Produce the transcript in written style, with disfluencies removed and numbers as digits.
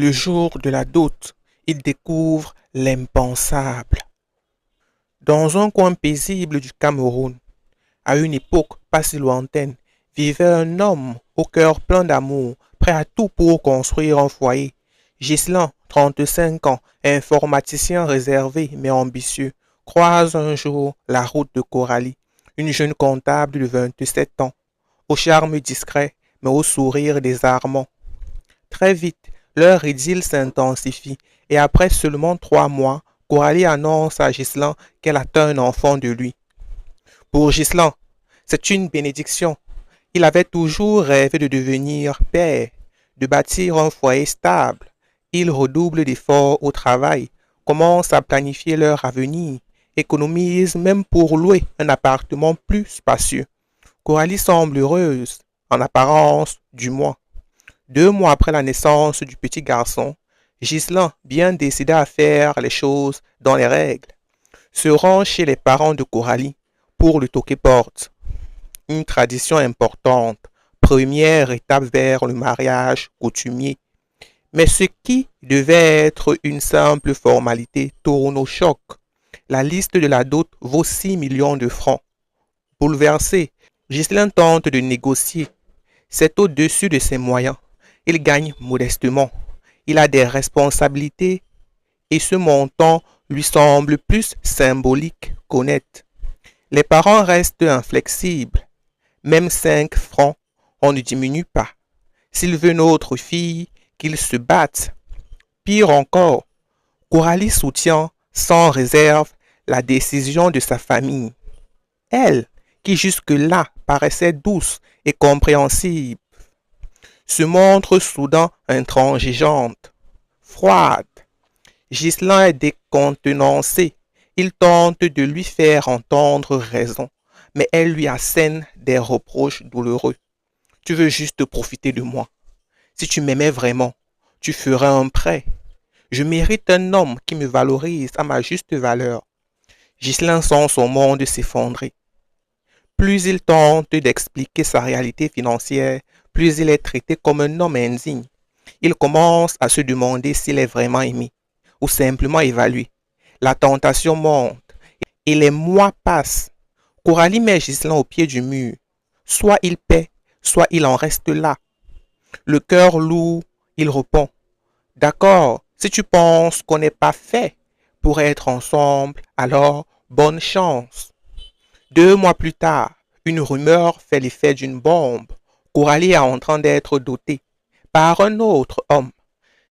Le jour de la dot, il découvre l'impensable. Dans un coin paisible du Cameroun, à une époque pas si lointaine, vivait un homme au cœur plein d'amour, prêt à tout pour construire un foyer. Ghislain, 35 ans, informaticien réservé mais ambitieux, croise un jour la route de Coralie, une jeune comptable de 27 ans, au charme discret mais au sourire désarmant. Très vite, leur idylle s'intensifie et après seulement 3 mois, Coralie annonce à Ghislain qu'elle attend un enfant de lui. Pour Ghislain, c'est une bénédiction. Il avait toujours rêvé de devenir père, de bâtir un foyer stable. Il redouble d'efforts au travail, commence à planifier leur avenir, économise même pour louer un appartement plus spacieux. Coralie semble heureuse, en apparence du moins. 2 mois après la naissance du petit garçon, Ghislain, bien décidé à faire les choses dans les règles, se rend chez les parents de Coralie pour le toquer porte. Une tradition importante, première étape vers le mariage coutumier. Mais ce qui devait être une simple formalité tourne au choc. La liste de la dot vaut 6 millions de francs. Bouleversé, Ghislain tente de négocier. C'est au-dessus de ses moyens. Il gagne modestement. Il a des responsabilités et ce montant lui semble plus symbolique qu'honnête. Les parents restent inflexibles. Même 5 francs, on ne diminue pas. S'il veut notre fille, qu'il se batte. Pire encore, Coralie soutient sans réserve la décision de sa famille. Elle, qui jusque-là paraissait douce et compréhensible, se montre soudain intransigeante, froide. Ghislain est décontenancé. Il tente de lui faire entendre raison, mais elle lui assène des reproches douloureux. Tu veux juste profiter de moi. Si tu m'aimais vraiment, tu ferais un prêt. Je mérite un homme qui me valorise à ma juste valeur. Ghislain sent son monde s'effondrer. Plus il tente d'expliquer sa réalité financière, plus il est traité comme un homme indigne. Il commence à se demander s'il est vraiment aimé ou simplement évalué. La tentation monte et les mois passent. Coralie met Ghislain au pied du mur. Soit il paie, soit il en reste là. Le cœur lourd, il répond. D'accord, si tu penses qu'on n'est pas fait pour être ensemble, alors bonne chance. 2 mois plus tard, une rumeur fait l'effet d'une bombe. Coralie est en train d'être dotée par un autre homme.